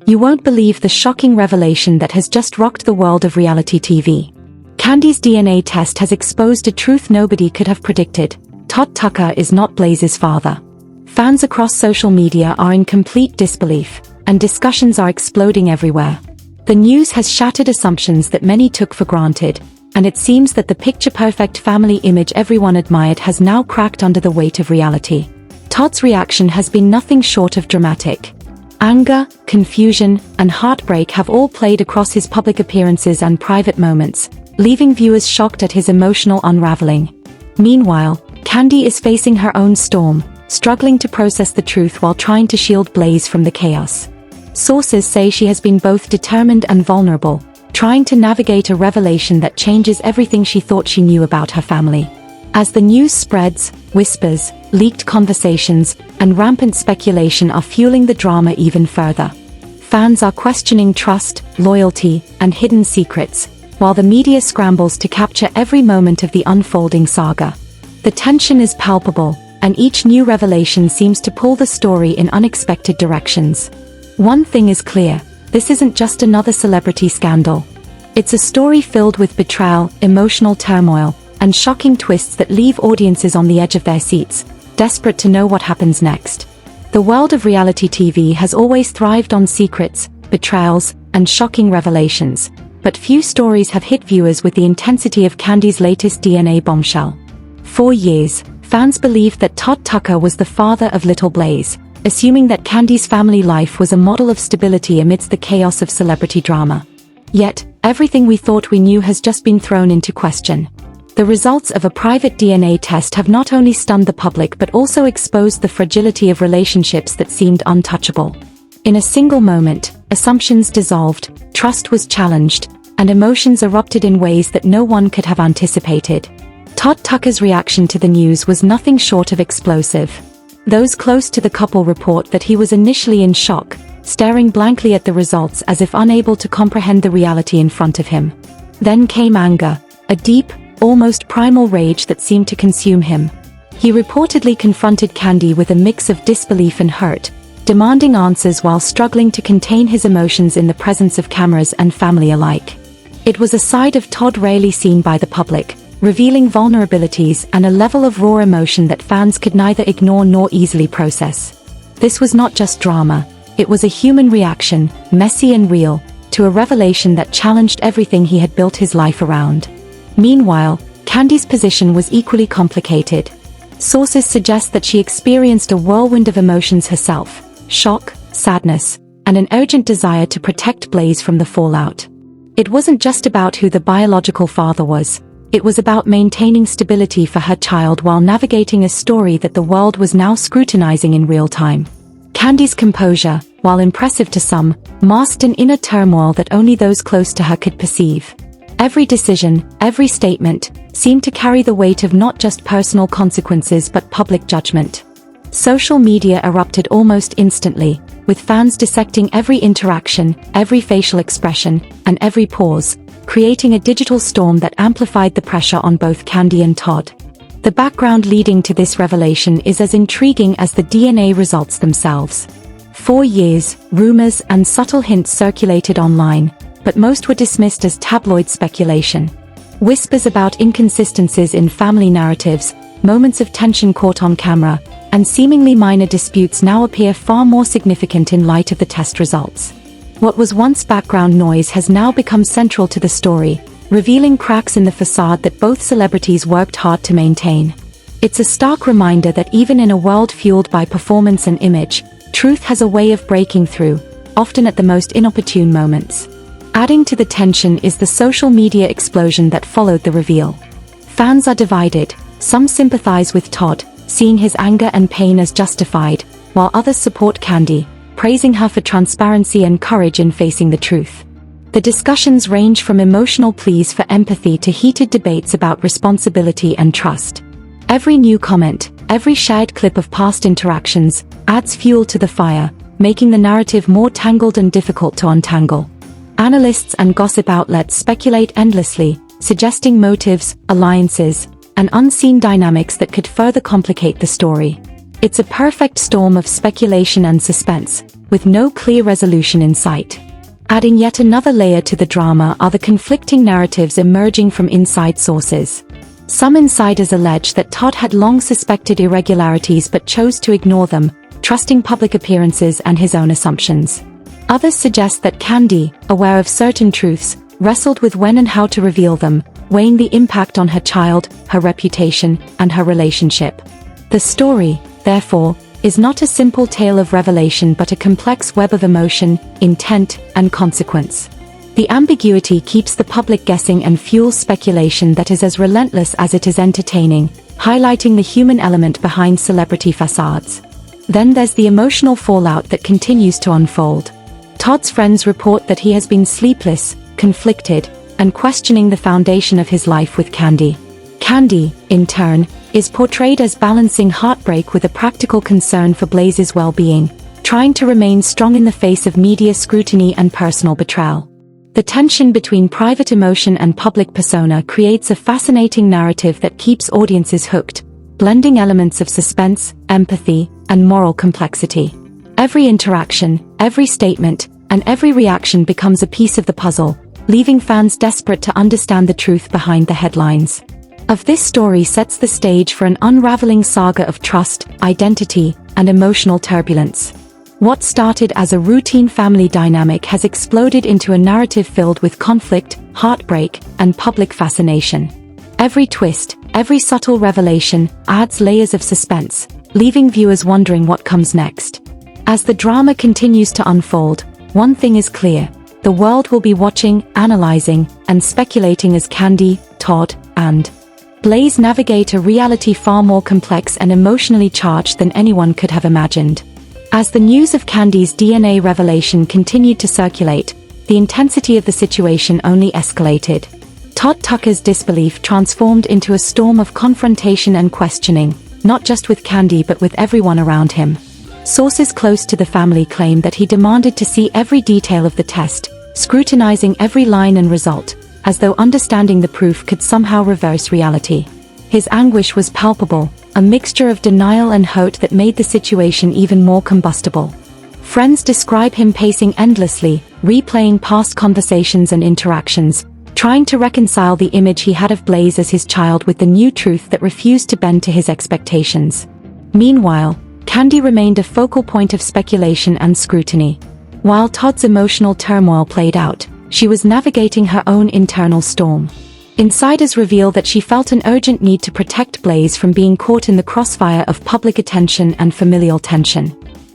You won't believe the shocking revelation that has just rocked the world of reality TV. Kandi's DNA test has exposed a truth nobody could have predicted. Todd Tucker is not Blaze's father. Fans across social media are in complete disbelief, and discussions are exploding everywhere. The news has shattered assumptions that many took for granted, and it seems that the picture-perfect family image everyone admired has now cracked under the weight of reality. Todd's reaction has been nothing short of dramatic. Anger, confusion, and heartbreak have all played across his public appearances and private moments, leaving viewers shocked at his emotional unraveling. Meanwhile, Kandi is facing her own storm, struggling to process the truth while trying to shield Blaze from the chaos. Sources say she has been both determined and vulnerable, trying to navigate a revelation that changes everything she thought she knew about her family. As the news spreads, whispers, leaked conversations, and rampant speculation are fueling the drama even further. Fans are questioning trust, loyalty, and hidden secrets, while the media scrambles to capture every moment of the unfolding saga. The tension is palpable, and each new revelation seems to pull the story in unexpected directions. One thing is clear, this isn't just another celebrity scandal. It's a story filled with betrayal, emotional turmoil, and shocking twists that leave audiences on the edge of their seats, desperate to know what happens next. The world of reality TV has always thrived on secrets, betrayals, and shocking revelations, but few stories have hit viewers with the intensity of Kandi's latest DNA bombshell. For years, fans believed that Todd Tucker was the father of little Blaze, assuming that Kandi's family life was a model of stability amidst the chaos of celebrity drama. Yet, everything we thought we knew has just been thrown into question. The results of a private DNA test have not only stunned the public but also exposed the fragility of relationships that seemed untouchable. In a single moment, assumptions dissolved, trust was challenged, and emotions erupted in ways that no one could have anticipated. Todd Tucker's reaction to the news was nothing short of explosive. Those close to the couple report that he was initially in shock, staring blankly at the results as if unable to comprehend the reality in front of him. Then came anger, a deep, almost primal rage that seemed to consume him. He reportedly confronted Kandi with a mix of disbelief and hurt, demanding answers while struggling to contain his emotions in the presence of cameras and family alike. It was a side of Todd rarely seen by the public, revealing vulnerabilities and a level of raw emotion that fans could neither ignore nor easily process. This was not just drama, it was a human reaction, messy and real, to a revelation that challenged everything he had built his life around. Meanwhile, Kandi's position was equally complicated. Sources suggest that she experienced a whirlwind of emotions herself: shock, sadness, and an urgent desire to protect Blaze from the fallout. It wasn't just about who the biological father was, it was about maintaining stability for her child while navigating a story that the world was now scrutinizing in real time. Kandi's composure, while impressive to some, masked an inner turmoil that only those close to her could perceive. Every decision, every statement, seemed to carry the weight of not just personal consequences but public judgment. Social media erupted almost instantly, with fans dissecting every interaction, every facial expression, and every pause, creating a digital storm that amplified the pressure on both Kandi and Todd. The background leading to this revelation is as intriguing as the DNA results themselves. For years, rumors and subtle hints circulated online, but most were dismissed as tabloid speculation. Whispers about inconsistencies in family narratives, moments of tension caught on camera, and seemingly minor disputes now appear far more significant in light of the test results. What was once background noise has now become central to the story, revealing cracks in the facade that both celebrities worked hard to maintain. It's a stark reminder that even in a world fueled by performance and image, truth has a way of breaking through, often at the most inopportune moments. Adding to the tension is the social media explosion that followed the reveal. Fans are divided, some sympathize with Todd, seeing his anger and pain as justified, while others support Kandi, praising her for transparency and courage in facing the truth. The discussions range from emotional pleas for empathy to heated debates about responsibility and trust. Every new comment, every shared clip of past interactions, adds fuel to the fire, making the narrative more tangled and difficult to untangle. Analysts and gossip outlets speculate endlessly, suggesting motives, alliances, and unseen dynamics that could further complicate the story. It's a perfect storm of speculation and suspense, with no clear resolution in sight. Adding yet another layer to the drama are the conflicting narratives emerging from inside sources. Some insiders allege that Todd had long suspected irregularities but chose to ignore them, trusting public appearances and his own assumptions. Others suggest that Kandi, aware of certain truths, wrestled with when and how to reveal them, weighing the impact on her child, her reputation, and her relationship. The story, therefore, is not a simple tale of revelation but a complex web of emotion, intent, and consequence. The ambiguity keeps the public guessing and fuels speculation that is as relentless as it is entertaining, highlighting the human element behind celebrity facades. Then there's the emotional fallout that continues to unfold. Todd's friends report that he has been sleepless, conflicted, and questioning the foundation of his life with Kandi. Kandi, in turn, is portrayed as balancing heartbreak with a practical concern for Blaze's well-being, trying to remain strong in the face of media scrutiny and personal betrayal. The tension between private emotion and public persona creates a fascinating narrative that keeps audiences hooked, blending elements of suspense, empathy, and moral complexity. Every interaction, every statement, and every reaction becomes a piece of the puzzle, leaving fans desperate to understand the truth behind the headlines. Of this story sets the stage for an unraveling saga of trust, identity, and emotional turbulence. What started as a routine family dynamic has exploded into a narrative filled with conflict, heartbreak, and public fascination. Every twist, every subtle revelation, adds layers of suspense, leaving viewers wondering what comes next. As the drama continues to unfold, one thing is clear: the world will be watching, analyzing, and speculating as Kandi, Todd, and Blaze navigate a reality far more complex and emotionally charged than anyone could have imagined. As the news of Kandi's DNA revelation continued to circulate, the intensity of the situation only escalated. Todd Tucker's disbelief transformed into a storm of confrontation and questioning, not just with Kandi but with everyone around him. Sources close to the family claim that he demanded to see every detail of the test, scrutinizing every line and result, as though understanding the proof could somehow reverse reality. His anguish was palpable, a mixture of denial and hope that made the situation even more combustible. Friends describe him pacing endlessly, replaying past conversations and interactions, trying to reconcile the image he had of Blaze as his child with the new truth that refused to bend to his expectations. Meanwhile, Kandi remained a focal point of speculation and scrutiny. While Todd's emotional turmoil played out, she was navigating her own internal storm. Insiders reveal that she felt an urgent need to protect Blaze from being caught in the crossfire of public attention and familial tension.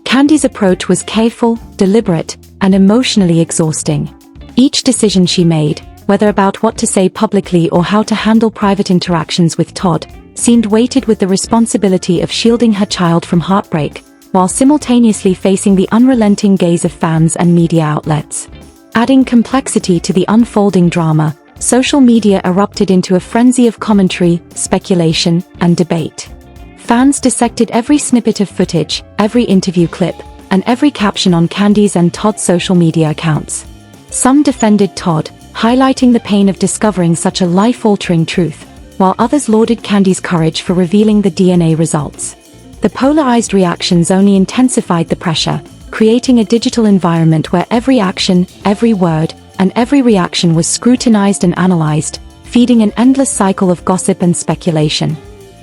Kandi's approach was careful, deliberate, and emotionally exhausting. Each decision she made, whether about what to say publicly or how to handle private interactions with Todd, seemed weighted with the responsibility of shielding her child from heartbreak, while simultaneously facing the unrelenting gaze of fans and media outlets. Adding complexity to the unfolding drama, social media erupted into a frenzy of commentary, speculation, and debate. Fans dissected every snippet of footage, every interview clip, and every caption on Kandi's and Todd's social media accounts. Some defended Todd, highlighting the pain of discovering such a life-altering truth, while others lauded Kandi's courage for revealing the DNA results. The polarized reactions only intensified the pressure, creating a digital environment where every action, every word, and every reaction was scrutinized and analyzed, feeding an endless cycle of gossip and speculation.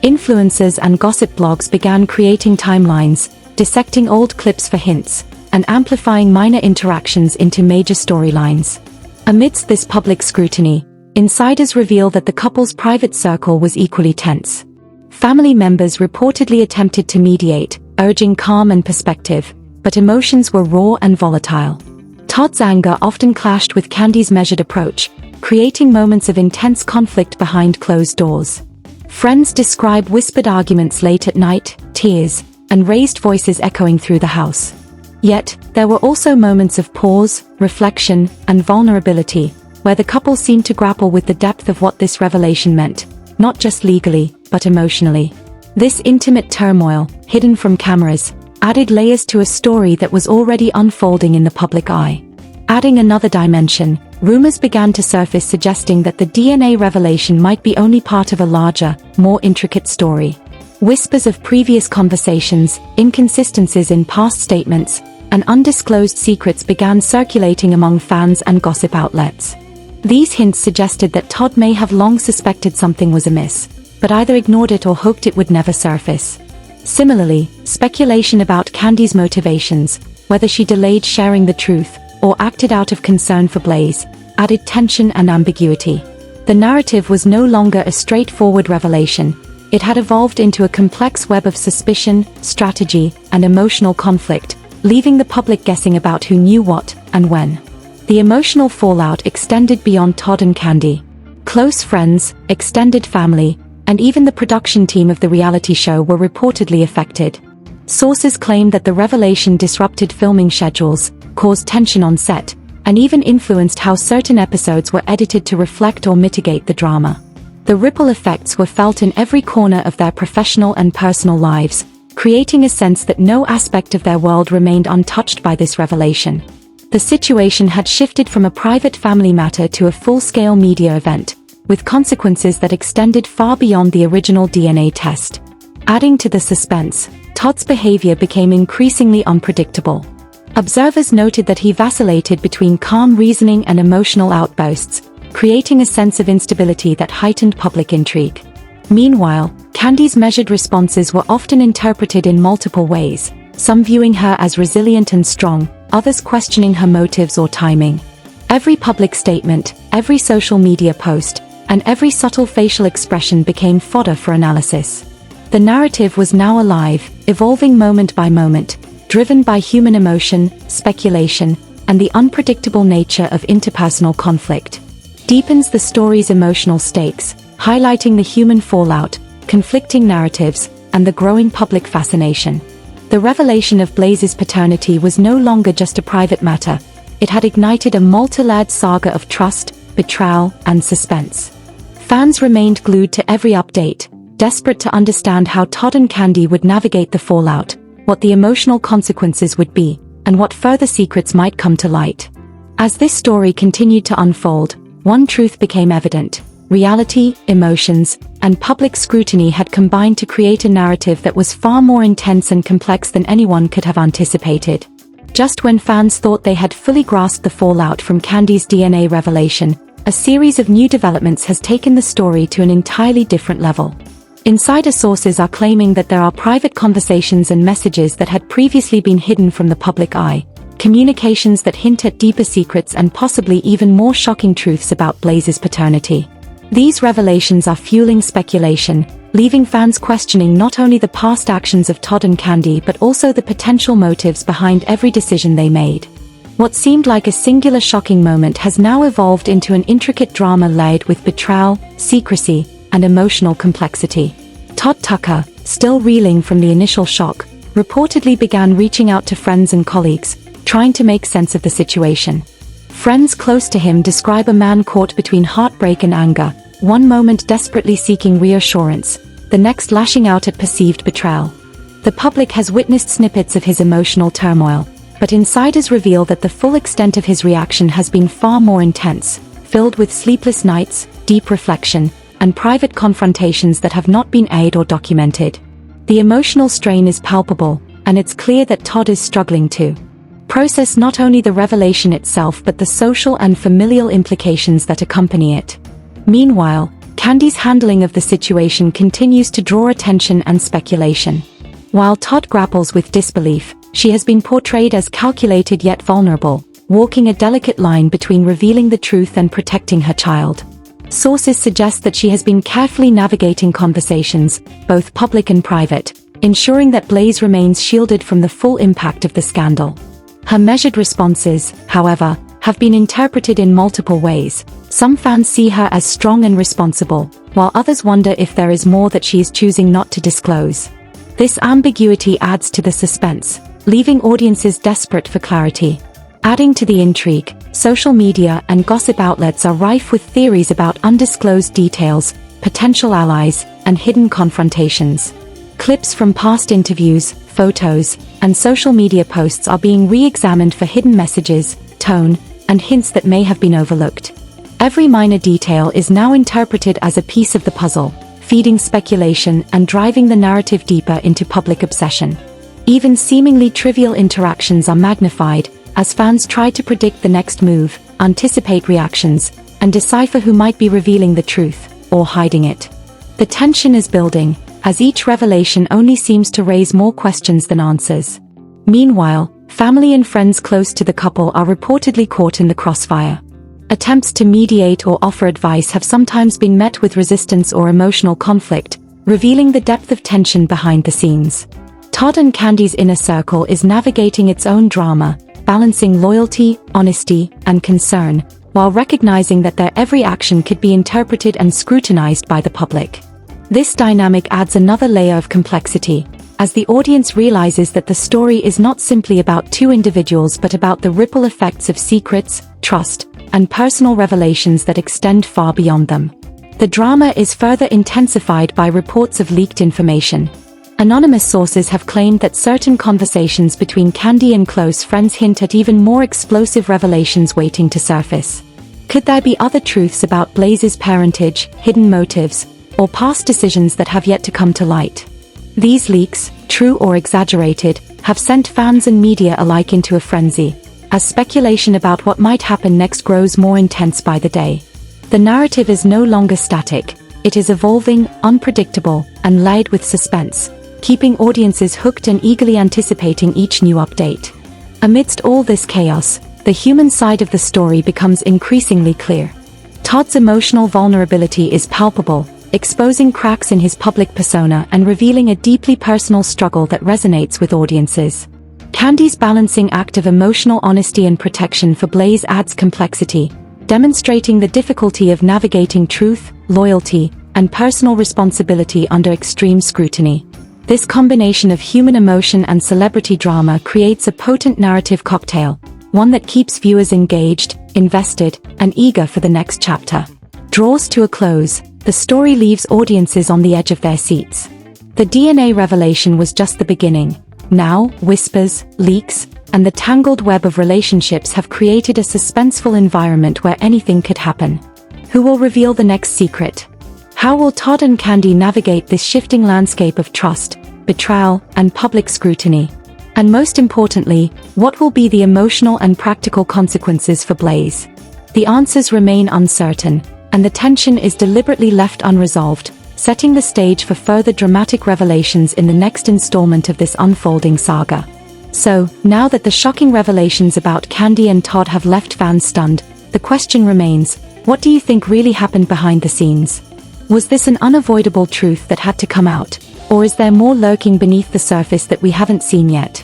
Influencers and gossip blogs began creating timelines, dissecting old clips for hints, and amplifying minor interactions into major storylines. Amidst this public scrutiny, insiders reveal that the couple's private circle was equally tense. Family members reportedly attempted to mediate, urging calm and perspective, but emotions were raw and volatile. Todd's anger often clashed with Kandi's measured approach, creating moments of intense conflict behind closed doors. Friends describe whispered arguments late at night, tears, and raised voices echoing through the house. Yet, there were also moments of pause, reflection, and vulnerability, where the couple seemed to grapple with the depth of what this revelation meant, not just legally, but emotionally. This intimate turmoil, hidden from cameras, added layers to a story that was already unfolding in the public eye. Adding another dimension, rumors began to surface suggesting that the DNA revelation might be only part of a larger, more intricate story. Whispers of previous conversations, inconsistencies in past statements, and undisclosed secrets began circulating among fans and gossip outlets. These hints suggested that Todd may have long suspected something was amiss, but either ignored it or hoped it would never surface. Similarly, speculation about Kandi's motivations, whether she delayed sharing the truth or acted out of concern for Blaze, added tension and ambiguity. The narrative was no longer a straightforward revelation. It had evolved into a complex web of suspicion, strategy, and emotional conflict, leaving the public guessing about who knew what and when. The emotional fallout extended beyond Todd and Kandi. Close friends, extended family, and even the production team of the reality show were reportedly affected. Sources claimed that the revelation disrupted filming schedules, caused tension on set, and even influenced how certain episodes were edited to reflect or mitigate the drama. The ripple effects were felt in every corner of their professional and personal lives, creating a sense that no aspect of their world remained untouched by this revelation. The situation had shifted from a private family matter to a full-scale media event, with consequences that extended far beyond the original DNA test. Adding to the suspense, Todd's behavior became increasingly unpredictable. Observers noted that he vacillated between calm reasoning and emotional outbursts, creating a sense of instability that heightened public intrigue. Meanwhile, Kandi's measured responses were often interpreted in multiple ways, some viewing her as resilient and strong, others questioning her motives or timing. Every public statement, every social media post, and every subtle facial expression became fodder for analysis. The narrative was now alive, evolving moment by moment, driven by human emotion, speculation, and the unpredictable nature of interpersonal conflict. Deepens the story's emotional stakes, highlighting the human fallout, conflicting narratives, and the growing public fascination. The revelation of Blaze's paternity was no longer just a private matter. It had ignited a multi-layered saga of trust, betrayal, and suspense. Fans remained glued to every update, desperate to understand how Todd and Kandi would navigate the fallout, what the emotional consequences would be, and what further secrets might come to light. As this story continued to unfold, one truth became evident: reality, emotions, and public scrutiny had combined to create a narrative that was far more intense and complex than anyone could have anticipated. Just when fans thought they had fully grasped the fallout from Kandi's DNA revelation, a series of new developments has taken the story to an entirely different level. Insider sources are claiming that there are private conversations and messages that had previously been hidden from the public eye, communications that hint at deeper secrets and possibly even more shocking truths about Blaze's paternity. These revelations are fueling speculation, leaving fans questioning not only the past actions of Todd and Kandi but also the potential motives behind every decision they made. What seemed like a singular shocking moment has now evolved into an intricate drama layered with betrayal, secrecy, and emotional complexity. Todd Tucker, still reeling from the initial shock, reportedly began reaching out to friends and colleagues, trying to make sense of the situation. Friends close to him describe a man caught between heartbreak and anger, one moment desperately seeking reassurance, the next lashing out at perceived betrayal. The public has witnessed snippets of his emotional turmoil, but insiders reveal that the full extent of his reaction has been far more intense, filled with sleepless nights, deep reflection, and private confrontations that have not been aired or documented. The emotional strain is palpable, and it's clear that Todd is struggling to process not only the revelation itself but the social and familial implications that accompany it. Meanwhile, Kandi's handling of the situation continues to draw attention and speculation. While Todd grapples with disbelief, she has been portrayed as calculated yet vulnerable, walking a delicate line between revealing the truth and protecting her child. Sources suggest that she has been carefully navigating conversations, both public and private, ensuring that Blaze remains shielded from the full impact of the scandal. Her measured responses, however, have been interpreted in multiple ways. Some fans see her as strong and responsible, while others wonder if there is more that she is choosing not to disclose. This ambiguity adds to the suspense, leaving audiences desperate for clarity. Adding to the intrigue, social media and gossip outlets are rife with theories about undisclosed details, potential allies, and hidden confrontations. Clips from past interviews, photos, and social media posts are being re-examined for hidden messages, tone, and hints that may have been overlooked. Every minor detail is now interpreted as a piece of the puzzle, feeding speculation and driving the narrative deeper into public obsession. Even seemingly trivial interactions are magnified, as fans try to predict the next move, anticipate reactions, and decipher who might be revealing the truth, or hiding it. The tension is building, as each revelation only seems to raise more questions than answers. Meanwhile, family and friends close to the couple are reportedly caught in the crossfire. Attempts to mediate or offer advice have sometimes been met with resistance or emotional conflict, revealing the depth of tension behind the scenes. Todd and Candi's inner circle is navigating its own drama, balancing loyalty, honesty, and concern, while recognizing that their every action could be interpreted and scrutinized by the public. This dynamic adds another layer of complexity, as the audience realizes that the story is not simply about two individuals but about the ripple effects of secrets, trust, and personal revelations that extend far beyond them. The drama is further intensified by reports of leaked information. Anonymous sources have claimed that certain conversations between Kandi and close friends hint at even more explosive revelations waiting to surface. Could there be other truths about Blaze's parentage, hidden motives, or past decisions that have yet to come to light? These leaks, true or exaggerated, have sent fans and media alike into a frenzy, as speculation about what might happen next grows more intense by the day. The narrative is no longer static, it is evolving, unpredictable, and layered with suspense, keeping audiences hooked and eagerly anticipating each new update. Amidst all this chaos, the human side of the story becomes increasingly clear. Todd's emotional vulnerability is palpable, exposing cracks in his public persona and revealing a deeply personal struggle that resonates with audiences. Candi's balancing act of emotional honesty and protection for Blaze adds complexity, demonstrating the difficulty of navigating truth, loyalty, and personal responsibility under extreme scrutiny. This combination of human emotion and celebrity drama creates a potent narrative cocktail, one that keeps viewers engaged, invested, and eager for the next chapter. Draws to a close, the story leaves audiences on the edge of their seats. The DNA revelation was just the beginning. Now, whispers, leaks, and the tangled web of relationships have created a suspenseful environment where anything could happen. Who will reveal the next secret? How will Todd and Kandi navigate this shifting landscape of trust, betrayal, and public scrutiny? And most importantly, what will be the emotional and practical consequences for Blaze? The answers remain uncertain, and the tension is deliberately left unresolved, setting the stage for further dramatic revelations in the next installment of this unfolding saga. So, now that the shocking revelations about Kandi and Todd have left fans stunned, the question remains, what do you think really happened behind the scenes? Was this an unavoidable truth that had to come out, or is there more lurking beneath the surface that we haven't seen yet?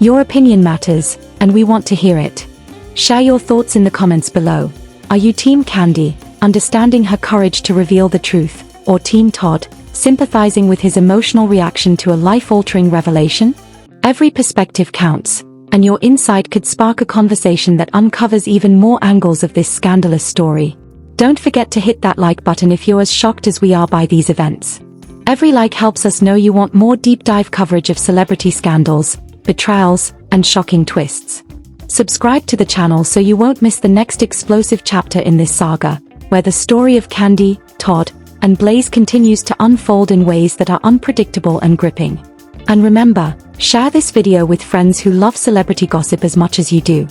Your opinion matters, and we want to hear it. Share your thoughts in the comments below. Are you Team Kandi, understanding her courage to reveal the truth, or Team Todd, sympathizing with his emotional reaction to a life-altering revelation? Every perspective counts, and your insight could spark a conversation that uncovers even more angles of this scandalous story. Don't forget to hit that like button if you're as shocked as we are by these events. Every like helps us know you want more deep dive coverage of celebrity scandals, betrayals, and shocking twists. Subscribe to the channel so you won't miss the next explosive chapter in this saga, where the story of Kandi, Todd, and Blaze continues to unfold in ways that are unpredictable and gripping. And remember, share this video with friends who love celebrity gossip as much as you do.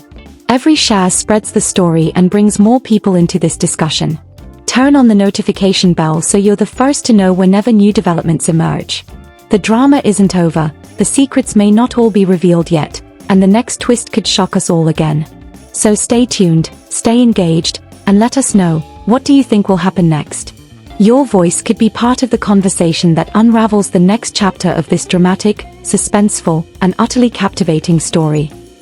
Every share spreads the story and brings more people into this discussion. Turn on the notification bell so you're the first to know whenever new developments emerge. The drama isn't over, the secrets may not all be revealed yet, and the next twist could shock us all again. So stay tuned, stay engaged, and let us know, what do you think will happen next? Your voice could be part of the conversation that unravels the next chapter of this dramatic, suspenseful, and utterly captivating story.